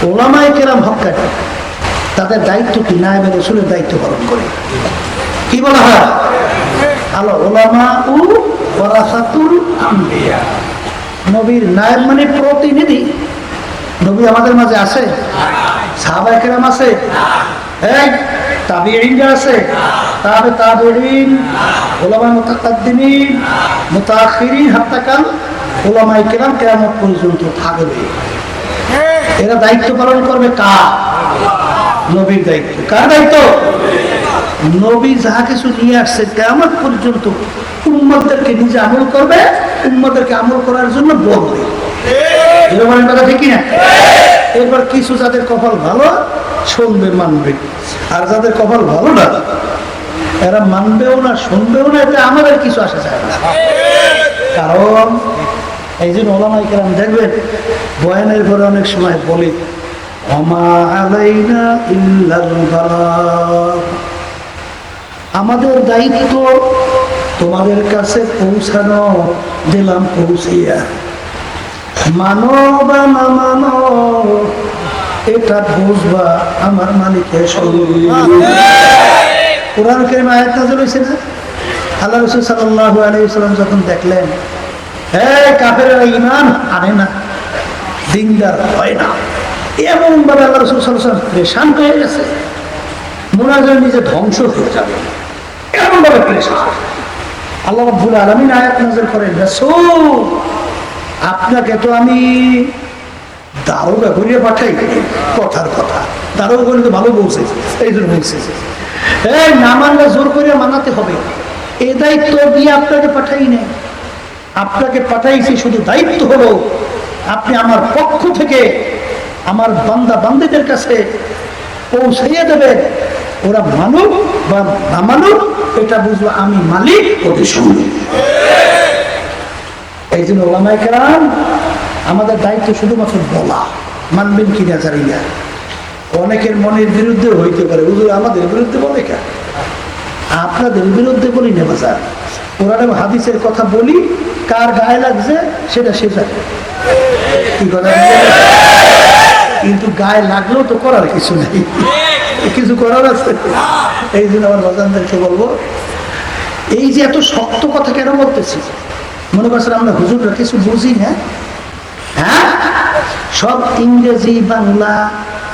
ওলামায়ে কেরাম হক্কানি তাদের দায়িত্ব কি? নায়েবে রাসূলের দায়িত্ব পালন করে। কি বলা হয়? আল উলামাউ ওয়ারাসাতুল আম্বিয়া। নবীর নায়েব মানে প্রতিনিধি। নবী আমাদের মাঝে আছে? সাহাবায়ে কেরাম আছে? এই তাবিঈনরা আছে? তাবিঈন, উলামা মুতাকাদ্দিমিন, মুতাআখিরিন, হাত্তা কাল উলামায়ে কেরাম কিয়ামত পর্যন্ত থাকবে। এরা দায়িত্ব পালন করবে কার? নবীর দায়িত্ব। কার দায়িত্ব? নবী যাহা কিছু নিয়ে আসছে কিয়ামত পর্যন্ত উম্মতদেরকে নিজে আমল করবে, উম্মতদেরকে আমল করার জন্য বলবে। এরকম কথা ঠিক না? এরপর কিছু যাদের কপাল ভালো শুনবে, মানবে, আর যাদের কপাল ভালো না এরা মানবেও না, শুনবেও না, এতে আমাদের কিছু আসা যায় না। কারণ এই জন্য ওলামায়ে কেরাম দেখবেন বয়ানের পরে অনেক সময় বলে ওমা আলাইনা ইল্লাল বালাগ, আমাদের দায়িত্ব তোমাদের কাছে পৌঁছানো, দিলাম পৌঁছিয়া, মানো বা না মানো এটা বুঝবা আমার মালিকের সঙ্গে। কোরআন কারীমে আয়াত নাযিল হয়েছে না? আল্লাহ রাসূল সাল্লাল্লাহু আলাইহি ওয়াসাল্লাম যখন দেখলেন এই কাফেররা ঈমান আনে না, দিনদার হয় না, এমন ভাবে আল্লাহ রাসূল সাল্লাল্লাহু আলাইহি ওয়াসাল্লাম পেরেশান হয়ে গেছে, মনে হয় নিজে ধ্বংস হয়ে যাবে, এমন ভাবে পেরেশান। আল্লাহ রাব্বুল আলামিন আয়াত নাযিল করেন, রাসূল আপনাকে তো আমি দারোগা করিয়ে পাঠাই, কথার কথা দারোগা করে তো ভালো বলছে, এই জন্য বলছে এই না মানলে জোর করিয়া মানাতে হবে, এ দায়িত্ব দিয়ে আপনাকে পাঠাই নাই। আপনাকে পাঠাইছি শুধু দায়িত্ব হলো আপনি আমার পক্ষ থেকে আমার বান্দা বান্দীদের কাছে পৌঁছাইয়ে দেবেন, ওরা মানুক বা না মানুক এটা বুঝবো আমি মালিক ওদের সঙ্গে। এই জন্য ওলামায়ে কেরাম আমাদের দায়িত্ব শুধুমাত্র বলা, মানবেন কিনা জানি না। অনেকের মনের বিরুদ্ধে হইতে পারে, হুজুর আমাদের বিরুদ্ধে বলে কেন? আপনাদের বিরুদ্ধে বলি না বাজার, কোরআন এবং হাদিসের কথা বলি, কার গায়ে লাগছে সেটা সে জানে। কি কথা? কিন্তু গায়ে লাগলেও তো করার কিছু নেই, কিছু করার আছে। এই জন্য আমার বাজানদেরকে বলবো, এই যে এত শক্ত কথা কেন বলতেছি? মনে করছেন আমরা হুজুররা কিছু বুঝি না? হ্যাঁ, সব ইংরেজি, বাংলা,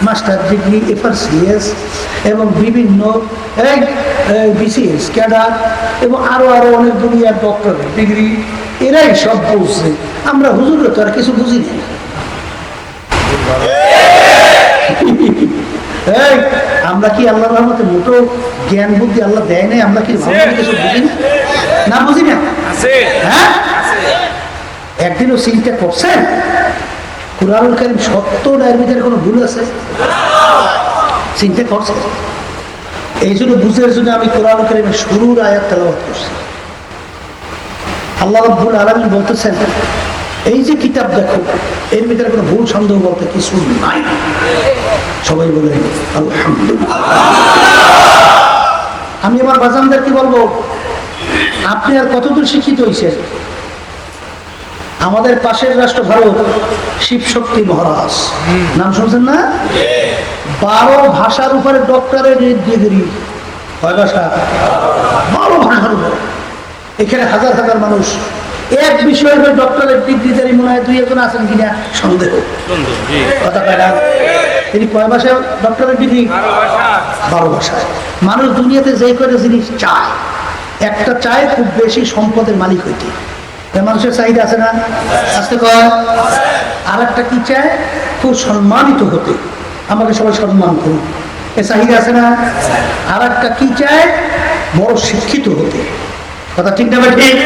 মাস্টার ডিগ্রি, এফআরসিএস এবং বিভিন্ন বিসিএস ক্যাডার এবং আরো আরো অনেক দুনিয়ার ডক্টরেট ডিগ্রি, এরাই সব বুঝছে। আমরা হুজুররা তো আর কিছু বুঝি না। আমরা কি আল্লাহর রহমতে মোটো জ্ঞান বুদ্ধি আল্লাহ দেয় নাই? আমরা কি কিছু বুঝি না? না বুঝি না? হ্যাঁ, একদিনও চিন্তা করছেন কুরআনুল কারীম 70 ভিতরে কোনো ভুল আছে? চিন্তা করছেন? এই জন্য বুঝার জন্য আমি কুরআনুল কারীমের শুরুর আয়াত তেলাওয়াত করছি। আল্লাহ রাব্বুল আলামিন বলতেছেন এই যে কিতাব দেখো, এর ভিতরে কোনো ভুল সন্দেহ বলতে কিছু নাই। সবাই বলে আলহামদুলিল্লাহ। আমি আমার বাজানদেরকে বলবো, আপনি আর কতদূর শিক্ষিত হয়েছেন? আমাদের পাশের রাষ্ট্র ভারত, শিবশক্তি মহারাজ নাম শুনছেন না? 12 ভাষার উপরে ডক্টরেট ডিগ্রি। কয় ভাষা? 12 ভাষার উপরে। এখানে হাজার হাজার মানুষ এক বিষয়ের ডক্টরেট ডিগ্রিধারী মনে হয় 2-1 আছেন কিনা সন্দেহ। কথা কয় না? তিনি কয় ভাষায় ডক্টরেট ডিগ্রি? 12 ভাষায়। মানুষ দুনিয়াতে যে কয়টা জিনিস চায়, একটা চায় খুব বেশি সম্পদের মালিক হইতে, মানুষের চাহিদা আছে না? আসতে কয়। আর একটা কি চায়? খুব সম্মানিত হতে, আমাকে সবাই সম্মান করুন, এ চাহিদা আছে না? আর একটা কি চায়? বড় শিক্ষিত হতে। কথা ঠিক না ঠিক?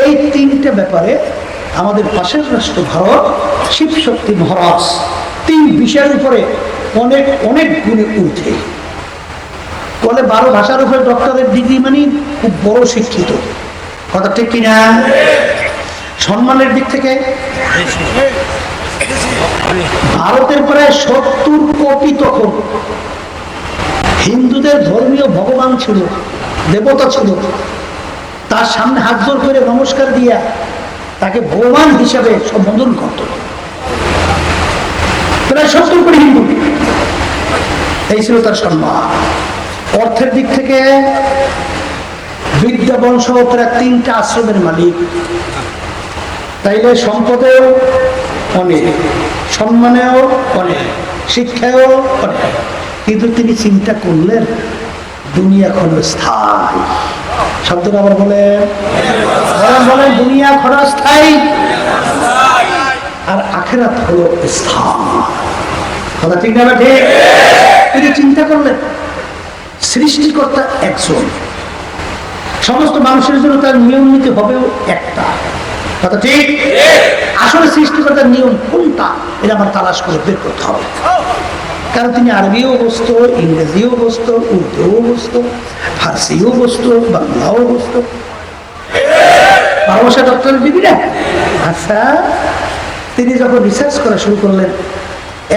এই 3টে ব্যাপারে আমাদের পাশের রাষ্ট্র ভারত, শিবশক্তি মহারাজ 3 বিষয়ের উপরে অনেক অনেক গুণে উঠে। বলে 12 ভাষার উপরে ডক্টরেট ডিগ্রি মানে খুব বড় শিক্ষিত। কথা ঠিক কিনা? সম্মানের দিক থেকে ভারতের প্রায় 70 কোটি তখন হিন্দুদের ধর্মীয় ভগবান ছিল, দেবতা ছিল, তার সামনে হাত জোর করে নমস্কার দিয়া তাকে ভগবান হিসাবে সম্বোধন করত। প্রায় 70 কোটি হিন্দু। এই ছিল তার সম্মান। অর্থের দিক থেকে বিদ্যা বংশ প্রায় 3টা আশ্রমের মালিক, তাইলে সম্পদেও অনেক, সম্মানেও অনেক, শিক্ষায়ও অনেক। কিন্তু তিনি চিন্তা করলেন দুনিয়া ক্ষণস্থায়ী। শব্দটা আবার বলেন, বলেন দুনিয়া ক্ষণস্থায়ী আর আখিরাত হলো স্থান। কথা ঠিক না? ঠিক। তিনি চিন্তা করলেন সৃষ্টিকর্তা একজন, সমস্ত মানুষের জন্য তার নিয়ম নীতি হবেও একটা। কথা ঠিক। আসলে সৃষ্টিকর্তার নিয়ম কোনটা এটা আমার তালাশ করে বের করতে হবে। কারণ তিনি আরবিও বসতো, ইংরেজিও বসতো, উর্দুও বসতো, ফার্সিও বসতো, বাংলাও বসতো, ভাষা ডক্টরের ডিগ্রি। আচ্ছা, তিনি যখন রিসার্চ করা শুরু করলেন,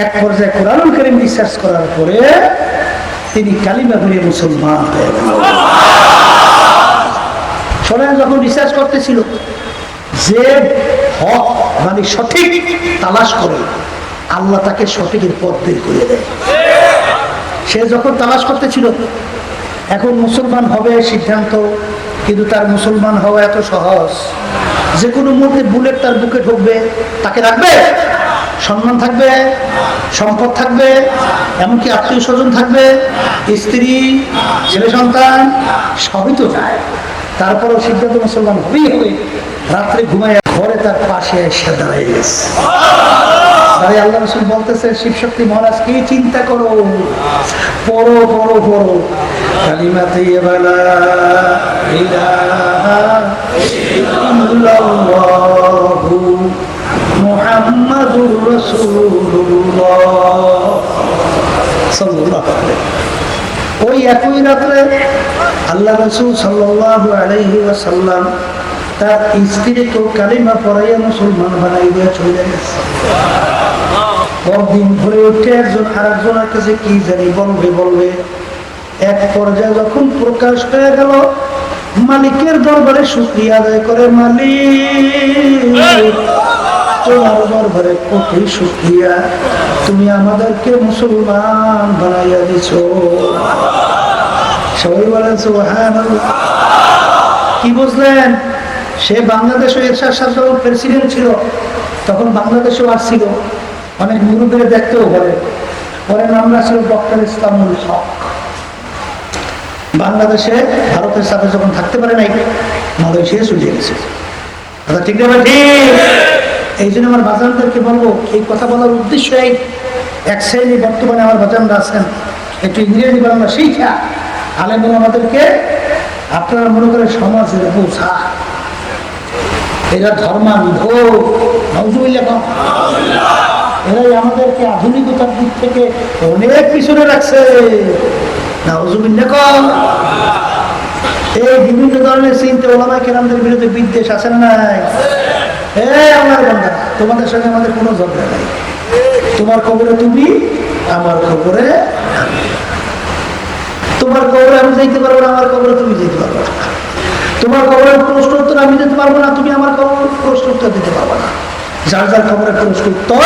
এক পর্যায়ে কোরআনুল কারীম রিসার্চ করার পরে তিনি কালিমা পড়ে মুসলমান হয়ে গেলেন। শোনেন, যখন রিসার্চ করতেছিল যে হক মানে সঠিক তালাশ করে, আল্লাহ তাকে সঠিকের পথ বের করে দেয়। সে যখন তালাশ করতেছিল এখন মুসলমান হবে সিদ্ধান্ত, কিন্তু তার মুসলমান হওয়া এত সহজ, যে কোনো মুহূর্তে বুলেট তার বুকে ঢুকবে, তাকে রাখবে? সম্মান থাকবে, সম্পদ থাকবে, এমনকি আত্মীয় স্বজন থাকবে, স্ত্রী, ছেলে সন্তান সবই তো যায়। তারপরও সিদ্ধান্ত মুসলমান হবেই হবে। রাত্রে ঘুমায় ঘরে তার পাশে এসে দাঁড়িয়ে গেছে। তাই আল্লাহ রাসূল বলতেছে, শিবশক্তি মহারাজ, কি চিন্তা করো, পড়ো পড়ো পড়ো কালিমা তাইয়্যিবা লা ইলাহা ইল্লাল্লাহু মুহাম্মাদুর রাসূলুল্লাহ সাল্লাল্লাহু আলাইহি। ওই একই রাত্রে আল্লাহ রাসূল সাল্লাল্লাহু আলাইহি ওয়াসাল্লাম তার স্ত্রীকে কালিমা পড়াইয়া মুসলমান বানাই দিয়ে চলে গেছে। পরদিন ভরে উঠে একজন আরেকজনের কাছে কি জানি বলবে। এক পর্যায়ে যখন প্রকাশ হয়ে গেল, মালিকের দরবারে শুকরিয়া আদায় করে, মালিক তোমার দরবারে কতই শুকরিয়া, তুমি আমাদেরকে মুসলমান বানাইয়া দিছো। সবাই বলেন সুবহানাল্লাহ। কি বুঝলেন? সে বাংলাদেশে এরশাদ সাহেব যখন প্রেসিডেন্ট ছিল তখন বাংলাদেশেও আসছিল, অনেক মুরব্বীরা দেখতেও বলে, পরে নামরা ছিল ডক্টর ইসলামুল হক। বাংলাদেশে ভারতের সাথে যখন থাকতে পারে নাই, মালয়েশিয়া চলে গেছে। আচ্ছা, ঠিক না? ঠিক। এই জন্য আমার বাজানদেরকে বলবো, এই কথা বলার উদ্দেশ্য এই, এক শ্রেণী বর্তমানে আমার বাজানরা আছেন, একটু ইংরেজি বাংলা শিক্ষা আলেম আমাদেরকে আপনারা মনে করেন সমাজের বোঝা, এরা ধর্মান্ধ, এরাই আমাদেরকে আধুনিকতার দিক থেকে অনেক পিছনে রাখছে। এই বিভিন্ন ধরনের চিন্তা ওলামা কেরামদের বিরুদ্ধে বিদ্বেষ আছে না নাই? আমার বান্দা, তোমাদের সঙ্গে আমাদের কোনো ঝগড়া নাই। তোমার কবরে তুমি, আমার কবরে আমি। তোমার কবরে আমি যেতে পারবো না, আমার কবরে তুমি যেতে পারবো না। তোমার কবরের প্রশ্ন উত্তর আমি দিতে পারবো না, তুমি আমার কবরের প্রশ্ন উত্তর দিতে পারবো না। যার যার কবরের প্রশ্ন উত্তর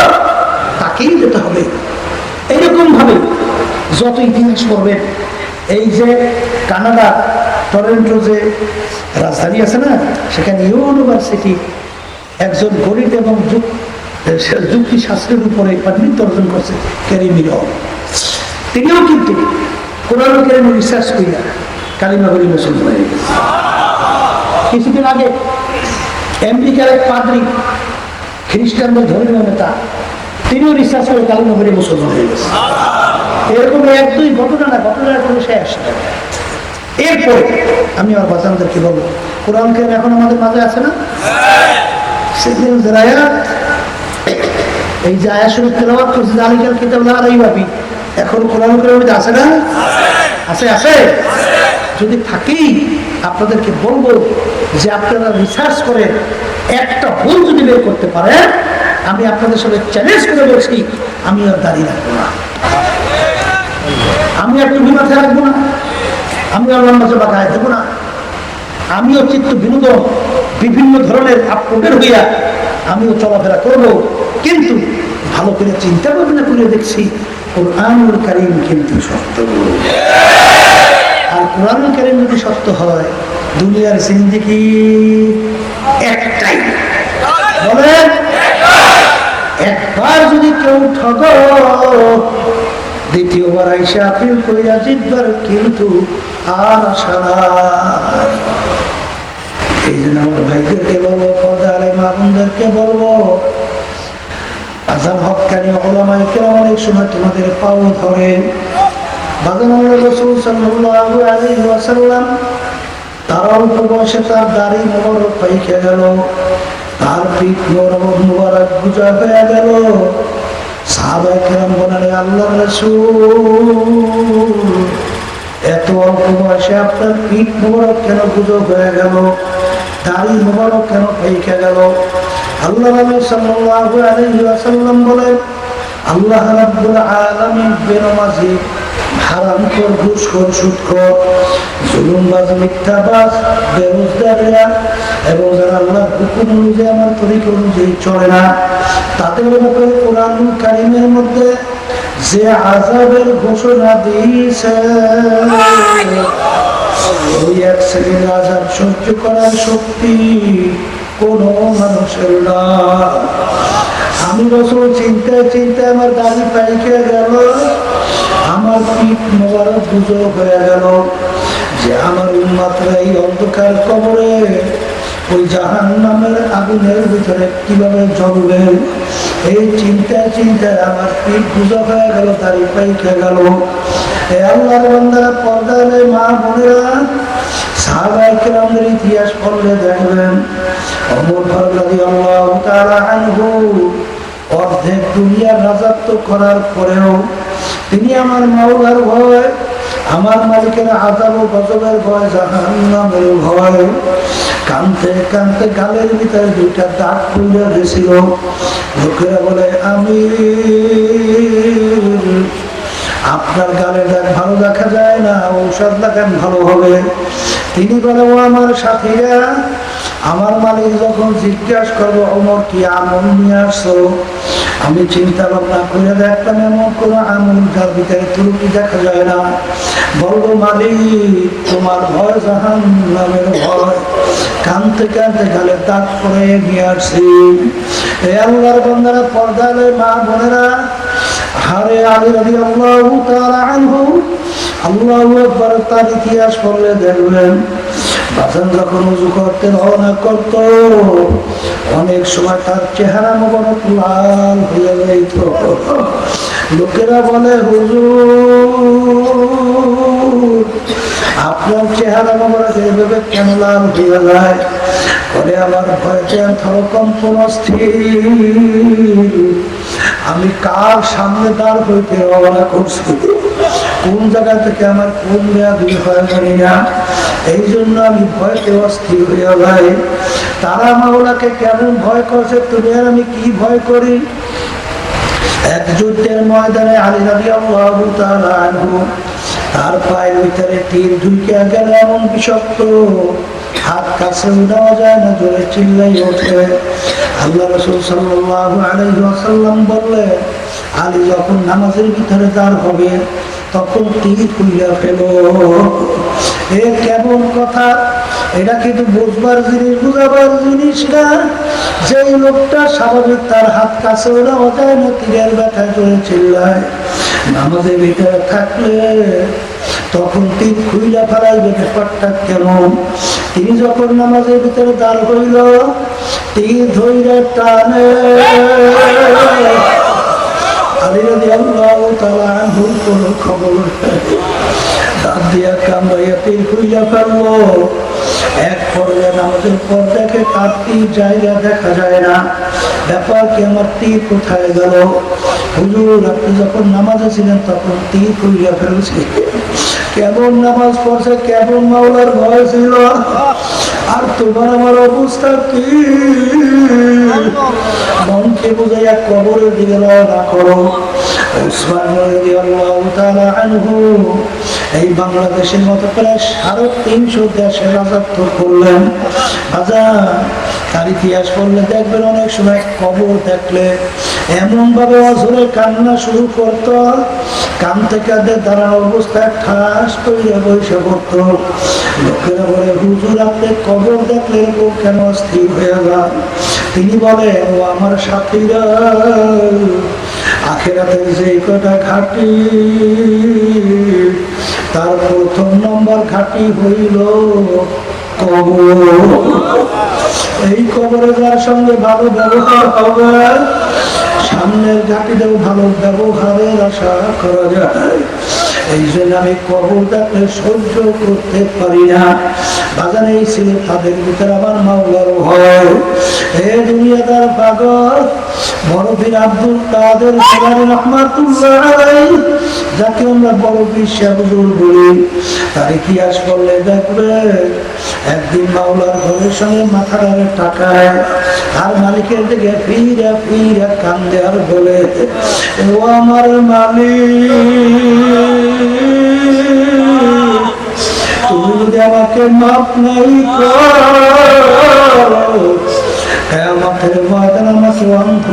তাকেই যেতে হবে। এইরকম ভাবে যত ইতিহাস পড়বেন, এই যে কানাডা টরেন্টো যে রাজধানী আছে না, সেখানে ইউনিভার্সিটি একজন গণিত এবং যুক্তি শাস্ত্রের উপরে পাণ্ডিত্য অর্জন করছে ক্যারি মিলন। তিনিও কিন্তু কোরআন কারীম রিসার্চ করিয়া কালিমা পড়ে মুসলমান হয়ে গেছে। কিছুদিন আগে আমেরিকার এক পাদ্রী, খ্রিস্টানদের ধর্মীয় নেতা, তিনিও রিসার্চ করে কালিমা পড়ে মুসলমান হয়ে গেছে। এরকম এক দুই ঘটনা না, ঘটনার কোনো শেষ নেই। এরপরে আমি আমার বাচ্চাদেরকে বলবো, কোরআন কারীম এখন আমাদের মাঝে আছে না? এই যে আয়াত শরীফ তেলাওয়াত করছে, যালিকাল কিতাবু লা রাইবা ফীহি, এখন কোরআন কারীম আছে না? আছে, আছে। যদি থাকেই আপনাদেরকে বলবো যে আপনারা রিসার্চ করে একটা ভুল যদি বের করতে পারেন, আমি আপনাদের সাথে চ্যালেঞ্জ করে বলছি, আমি আর দাঁড়িয়ে রাখবো না, আমি আর টুপি মাথায় রাখবো না, আমি আর লম্বা চোখা গায়ে দেবো না। আমিও চিত্ত বিনোদন বিভিন্ন ধরনের আপডেট হইয়া আমিও চলাফেরা করবো, কিন্তু ভালো করে চিন্তা ভাবনা করে দেখছি কোরআনুল কারীম কিন্তু সত্য। আর কোরআনুল কারীম যদি সত্য হয়, দুনিয়ার জিন্দেগি একটাই, বলেন একবার যদি কেউ ঠগ, দ্বিতীয়বার আইসা আপিল কইরা জিতবার কিন্তু আর আশা নাই। এই জন্য আমার ভাইদেরকে বলবো, পর্দারে মা বোনদেরকে বলবো, আযাব হক্কানি উলামায়ে কেরাম অনেক সময় তোমাদের পাও ধরে। বাজানুল্লাহ রাসূল সাল্লাল্লাহু আলাইহি ওয়াসাল্লাম তার অল্প বয়সে তার দাড়ি মোবারক পাইকে গেল, তার পিঠ মোবারক গুজা হয়ে গেল। সাহাবায়ে কেরাম বলেন, আল্লাহর রাসূল এত অল্প বয়সে আপনার পিঠ মোবারক কেন গুজব হয়ে গেল, দাড়ি মোবারক কেন পাইকে গেল? আল্লাহ নবী সাল্লাল্লাহু আলাইহি ওয়াসাল্লাম বলেন, আল্লাহ রাব্বুল আলামিন বেনামাজি, হারামখোর, ঘুষখোর, সুদখোর, জুলুমবাজ, মিথ্যাবাজ, বেরোজগাররা এবং যারা আল্লাহর হুকুম অনুযায়ী আমার তরিকা অনুযায়ী চলে না, তাদের ব্যাপারে কোরআনুল কারীমের মধ্যে যে আযাবের ঘোষণা দিয়েছে, ওই এক সেকেন্ড আযাব সহ্য করার শক্তি কোনো মানুষের না। আমি রাসূল চিন্তায় চিন্তায় আমার দাড়ি পাইকে গেল, আমার পিঠ মোবারক গুজব হয়ে গেল যে আমার উম্মতরা এই অন্ধকার কবরে ওই জাহান্নামের আগুনের ভিতরে কিভাবে জ্বলবে। এই চিন্তায় চিন্তায় আমার পিঠ গুজব হয়ে গেল, দাড়ি পাইকে গেল। হে আল্লাহর বান্দারা, পর্দারে মা বোনেরা, সাহাবায়ে কেরামের ইতিহাস পড়লে দেখবেন, ওমর ফারুক রাদিয়াল্লাহু তাআলা আনহু অর্ধেক দুনিয়ার রাজত্ব করার পরেও তিনি আমার মাওলার ভয়, আমার মালিকের আযাব ও গজবের ভয়, জাহান্নামের ভয়, কাঁদতে কাঁদতে গালের ভিতরে দুইটা দাগ পড়ে গেছিল। লোকেরা বলে, আমির আপনার গালের দাগ ভালো দেখা যায় না, ঔষধ লাগান ভালো হবে। তিনি বলে, ও আমার সাথীরা, আমার মালিক যখন জিজ্ঞাসা করবো ওমর কি আমল নিয়ে আসছো, আমি চিন্তা ভাবনা করে দেখলাম এমন কোন আমল যার ভিতরে ত্রুটি দেখা যায় না। বলবো, মালিক তোমার ভয় জাহান্নামের ভয়। কাঁদতে কাঁদতে গালের দাগ পরে নিয়ে আসছি। এ আল্লাহর বান্দারা, পর্দারে মা বোনেরা, হারে আলী রাদিয়াল্লাহু তাআলা আনহু, আল্লাহু আকবার, তার ইতিহাস পড়লে দেখবেন, বাজান যখন উযু করতে রওনা করত, অনেক সময় তার চেহারা মোবারক লাল হয়ে যাইত। লোকেরা বলে, হুজুর আপনার চেহারা মোবারক এভাবে কেন লাল হয়ে যায়? বলে, আমার ভয়তে থরকম্পন অস্থির, আমি কার সামনে দাঁড় হইতে রওনা করছি, কোন জায়গা থেকে আমার কোন ব্যাধি হয় জানি না, এই জন্য আমি ভয়তে অস্থির হইয়া যাই। তারা মাওলাকে কেমন ভয় করছে, তুমি আর আমি কি ভয় করি? এক যুদ্ধের ময়দানে আলী রাদিয়াল্লাহু তাআলা আনহু তার পায়ের ভিতরে তীর ঢুকে গেল, এমন বিষাক্ত, হাত কাছে উঠানো যায় না, জোরে চিল্লাই ওঠে। আল্লাহ রাসূল সাল্লাল্লাহু আলাইহি ওয়াসাল্লাম বললেন, আলী যখন নামাজের ভিতরে দাঁড় হবে তখন তীর খুইলা ফেলো। এ কেমন কথা? এটা কিন্তু বুঝবার জিনিস, বুঝাবার জিনিস না। যে লোকটা স্বাভাবিক, তার হাত কাছে ওঠানো যায় না, তীরের ব্যথায় জোরে চিল্লায়, নামাজের ভিতরে থাকলে তখন তীর খুইলা ফেলাইবে, ব্যাপারটা কেমন? তিনি যখন নামাজের ভিতরে দাঁড় হইল, তীর ধইরা টানে, আলী রাদিয়াল্লাহু তাআলা আনহুর কোনো খবর নাই, দাঁত দিয়া কামড়াইয়া তীর খুইলা ফেললো। এক পর্যায়ে নামাজের পর দেখে তার তীর জায়গা দেখা যায় না। ব্যাপার কি, আমার তীর কোথায় গেল? হুজুর আপনি যখন নামাজে ছিলেন তখন তীর খুইলা ফেলছি। কেমন নামাজ পড়ছে, কেমন মাওলার ভয় ছিল, আর তোমার আমার অবস্থা কি? মনকে বুঝাইয়া কবরের দিকে রওনা করো। উসমান রাদিয়াল্লাহু তাআলা আনহু এই বাংলাদেশের মতো প্রায় 350 দেশে রাজত্ব করলেন। তার ইতিহাস পড়লে দেখবেন, অনেক সময় কবর দেখলে এমন ভাবে অঝরে কান্না শুরু করত, কানতে কাঁদে দাঁড়ানো অবস্থায় ঠাস করে বসে পড়ত। লোকেরা বলে, হুজুর আপনি কবর দেখলে এরকম কেন স্থির হয়ে যান? তিনি বলে, ও আমার সাথীরা, আখেরাতের যে কটা ঘাটি, তার প্রথম নম্বর ঘাটি হইল কবর। এই কবরে যার সঙ্গে ভালো ব্যবহার হবে, সামনের ঘাটিতেও ভালো ব্যবহারের আশা করা যায়। এই জন্য আমি কবর দেখলে সহ্য করতে পারি না। বাজারে এই ছিল তাদের ভিতরে আমার মাওলার ভয়। এ দুনিয়াদার পাগল বড়পীর আব্দুল কাদের জিলানী রাহমাতুল্লাহ আলাইহি, যাকে আমরা বড় পীর সাহেব হুজুর বলি, তার ইতিহাস পড়লে দেখবে একদিন মাওলার ঘরের সঙ্গে মাথাটারে টাকায় আর মালিকের দিকে ফিরা ফিরা কান্দে আর বলে, ও আমার মালিক, তুমি যদি আমাকে মাফ নাই করো, কিয়ামতের ময়দানে আমাকে অন্ধ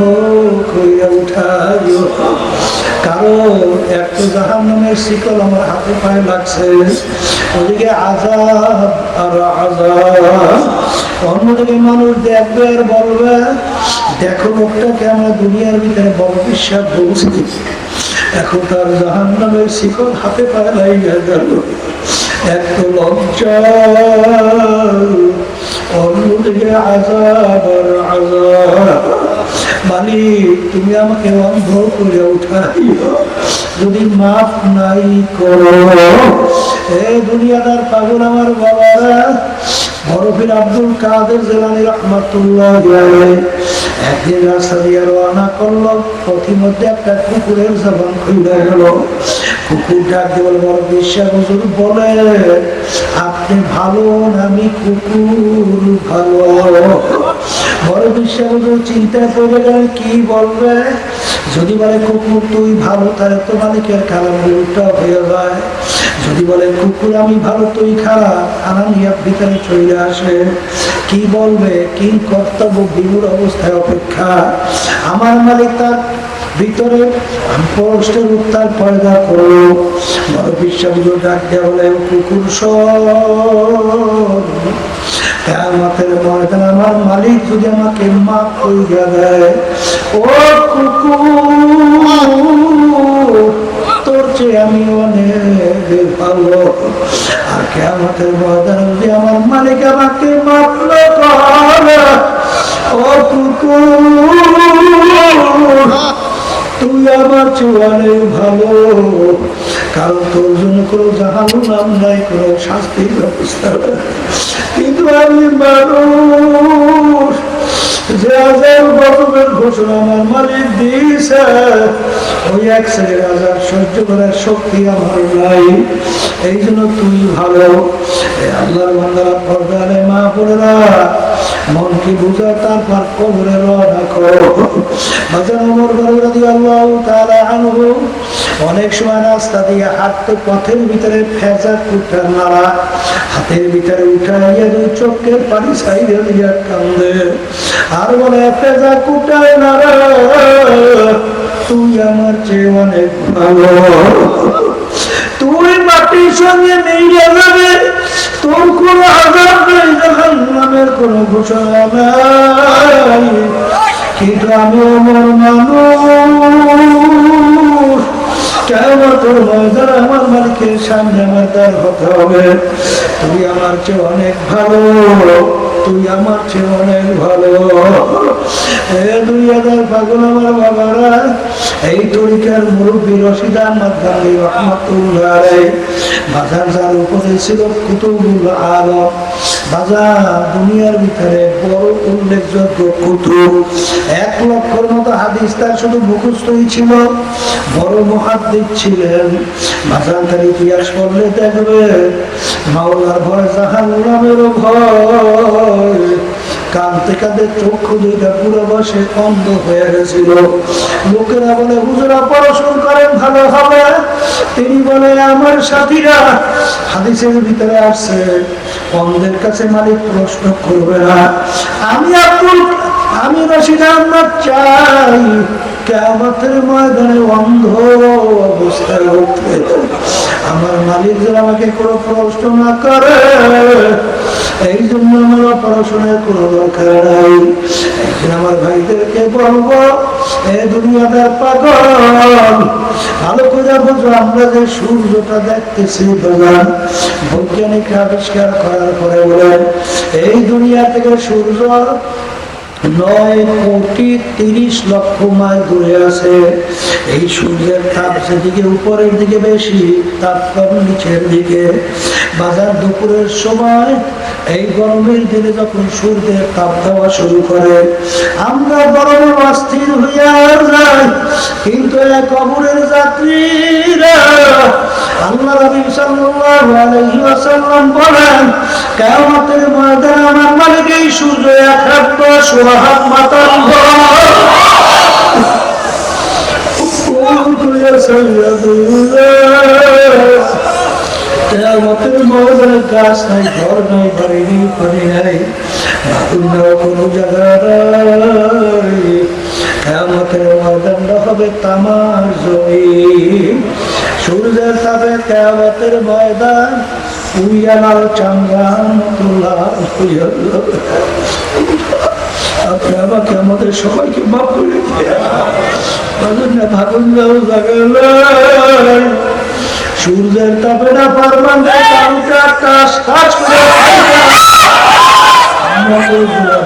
কইরা উঠাইও। কারণ একটা জাহান্নামের শিকল আমার হাতে পায়ে লাগছে, ওদিকে আযাব আর আযাব। অন্যদিকে মানুষ দেখবে আর বলবে, দেখো লোকটাকে আমরা দুনিয়ার ভিতরে বড় বিশ্বাস বলছি, এখন তার জাহান্নামের শিকল হাতে পায়ে লাগিয়ে গেল। এত লজ্জা। অন্যদিকে আযাব আর আযাব। মালিক তুমি আমাকে অন্ধ করে উঠাইও, যদি মাফ নাই করো। এ দুনিয়াদার পাগল আমার বাবারা, বড়পীর আব্দুল কাদের জিলানী রাহমাতুল্লাহ আলাইহি একদিন রাস্তা দিয়ে রওনা করলো, পথিমধ্যে একটা কুকুরের জবান খুলে গেল। কুকুর ডাক দিয়ে বলে, বড় বিশ্বাস হুজুর বলে, আপনি ভালো না আমি কুকুর ভালো? বড় বিশ্বাস হুজুর চিন্তা করে গেলেন কি বলবে। যদি বলে কুকুর তুই ভালো, তাহলে তো মালিকের কালাম উল্টা হয়ে যায়। যদি বলে কুকুর আমি ভালো তুই খারাপ, আনানিয়ার ভিতরে চলে আসে। কি বলবে, কি কর্তব্য বিমূঢ় অবস্থায় অপেক্ষা। আমার মালিক তার ভিতরে প্রশ্নের উত্তর পয়দা করো। বড় বিশ্বাস ডাক দেওয়া হলে, কুকুর কিয়ামতের ময়দানে আমার মালিক যদি আমাকে মাফ কইরা দেয়, ও কুকুর তোর চেয়ে আমি অনেক ভালো। আর কিয়ামতের ময়দানে যদি আমার মালিক আমাকে মাফ না করে, ও কুকুর তুই আমার চেয়ে অনেক ভালো। কারণ তোর জন্য কোনো জাহান্নাম নাই, কোনো শাস্তির ব্যবস্থা নাই। কিন্তু আমি মানুষ, যে আযাব গজবের ঘোষণা আমার মালিক দিয়েছে, ওই এক শ্রেণীর আযাব সহ্য করার শক্তি আমার নাই। এই জন্য তুই ভালো। আল্লাহর বান্দারা, পর্দারে মা বোনেরা, মনকে বুঝা তারপর কবরে রওনা করো। বাজার ওমর রাদিয়াল্লাহু তাআলা আনহু অনেক সময় রাস্তা দিয়ে হাঁটতে, পথের ভিতরে ফেজা কুটার নাড়া হাতের ভিতরে উঠাইয়া দুই চোখের পানি ছাইড়ে দিয়া কান্দে আর বলে, ফেজা কুটার নাড়া তুই আমার চেয়ে অনেক ভালো। তুই মাটির সঙ্গে মিলে যাবে, তোর কোন আযাব নেই, জাহান্নামের কোন ঘোষণা নাই। কিন্তু আমি আমার মানুষ, কিয়ামতের ময়দানে আমার মালিকের সামনে আমার দাঁড় হতে হবে। তুই আমার চেয়ে অনেক ভালো, তুই আমার চেয়ে অনেক ভালো। এ দুনিয়াদার পাগল আমার বাবারা, এই তরিকার মুরব্বী রশিদ আহমদ গান্ধী রাহমাতুল্লাহ আলাইহি বাজার যার উপরে ছিল কুতুবুল আলম। বাজার দুনিয়ার ভিতরে বড় উল্লেখযোগ্য কুতুব, 1 লক্ষর মতো হাদিস তার শুধু মুখস্থই ছিল, বড় মুহাদ্দিস ছিলেন। বাজার তার ইতিহাস পড়লে দেখবে মাওলার ভয়, জাহান্নামের ভয়, কাঁদতে কাঁদতে চক্ষু দুইটা পুরো বসে অন্ধ হয়ে গেছিল। লোকেরা বলে, হুজুর অপারেশন করেন ভালো হবে। তিনি বলে, আমার সাথীরা, হাদিসের ভিতরে আসছে অন্ধের কাছে মালিক প্রশ্ন করবে না। আমি রশিদ আহমদ চাই কিয়ামতের ময়দানে অন্ধ অবস্থায় উঠবে। আমার মালিক যেন আমাকে কোনো প্রশ্ন না করে, এই জন্য আমার পড়াশোনার কোনো দরকার নাই। একদিন আমার ভাইদেরকে বলবো, এ দুনিয়াদার পাগল, ভালো করে বোঝো, আমরা যে সূর্যটা দেখতেছি বাজার, বৈজ্ঞানিক আবিষ্কার করার পরে বলেন এই দুনিয়া থেকে সূর্য 9,30,00,000 মাইল দূরে আছে। এই সূর্যের তাপ সেদিকে উপরের দিকে বেশি, তাপ কম নিচের দিকে। বাজার দুপুরের সময় এই গরমের দিনে যখন সূর্যের তাপ দেওয়া শুরু করে, আমরা গরমে অস্থির হইয়া যাই। কিন্তু এক কবরের যাত্রীরা, আল্লাহ নবী সাল্লাল্লাহু আলাইহি ওয়াসাল্লাম বলেন, কিয়ামতের ময়দানে আমার মালিক এই সূর্য 1 হাত মাথার কিয়ামতের ময়দানে গাছ নাই, ঘর নাই, বাড়ি নেই, পানি নাই, কোনো জায়গা নাই। কিয়ামতের ময়দানটা হবে তামার জমিন। সূর্যের তাপে কিয়ামতের ময়দান উইয়ালাল চাঙ্গার মতো লাল হইয়া যাবে। আপনি আমাকে আমাদের সবাইকে মাফ করে ভাগুন যাও জাগাল। সূর্যের তাপে না পারবেন কাজ করে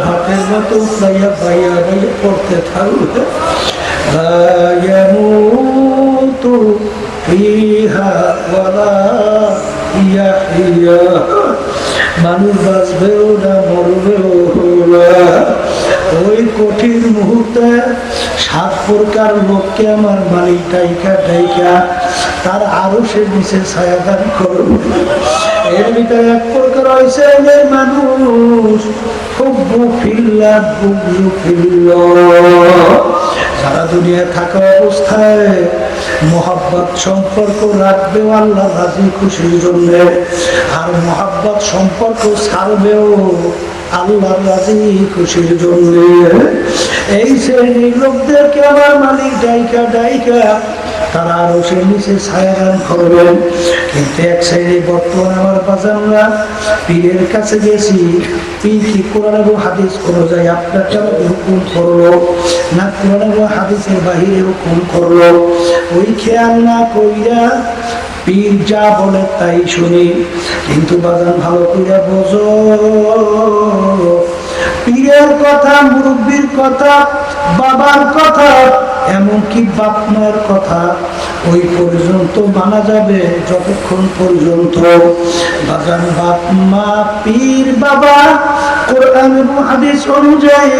ভাতের মতো উঠাইয়া বাইয়া বাইয়া পড়তে থাকবে। মানুষ বাঁচবেও না, মরবেও না। ওই কঠিন মুহূর্তে 7 প্রকার লোককে আমার মালিক ডাইকা ডাইকা তার আরো সে নিচে ছায়া দান করবে। এর ভিতরে এক প্রকার হয়েছে যে মানুষ খুব সারা দুনিয়া থাকা অবস্থায় মোহাব্বত সম্পর্ক রাখবেও আল্লাহ রাজি খুশির জন্য, আর মোহাব্বত সম্পর্ক ছাড়বেও আল্লাহ রাজি খুশির জন্য। এই শ্রেণীর লোকদেরকে আমার মালিক ডাইকা ডাইকা তারা আরো সে নিচে ছায়া দান করবেন। কিন্তু এক শ্রেণী বর্তমানে আমার বাজানরা পীরের কাছে গেছি, পীর কি কোরআন এবং হাদিস অনুযায়ী আপনাকে আমাকে হুকুম করলো না কোরআন এবং হাদিসের বাহিরে হুকুম করলো, ওই খেয়াল না কইরা পীর যা বলে তাই শুনি। কিন্তু বাজান ভালো কইরা বোঝো, পীরের কথা, মুরব্বীর কথা, বাবার কথা, এমনকি বাপ মায়ের কথা ওই পর্যন্ত মানা যাবে যতক্ষণ পর্যন্ত বাজান বাপ মা পীর বাবা কোরআন এবং হাদিস অনুযায়ী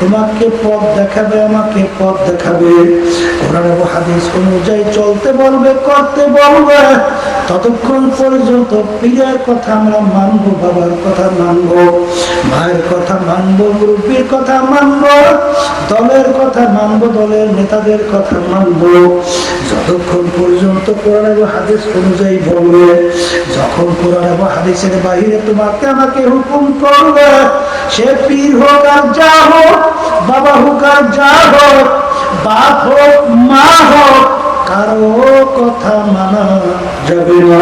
তোমাকে পথ দেখাবে, আমাকে পথ দেখাবে। কোরআন এবং হাদিস অনুযায়ী চলতে বলবে, করতে বলবে, ততক্ষণ পর্যন্ত পীরের কথা আমরা মানবো, বাবার কথা মানবো, মায়ের কথা মানবো, মুরব্বীর কথা মানবো, দলের কথা মানবো, দলের নেতাদের কথা মানবো, যতক্ষণ পর্যন্ত কোরআন এবং হাদিস অনুযায়ী বলবে। যখন কোরআন এবং হাদিসের বাহিরে তোমাকে আমাকে হুকুম করবে, সে পীর হোক আর যা হোক, বাবা হোক আর যা হোক, বাপ হোক মা হোক, কারো কথা মানা যাবে না।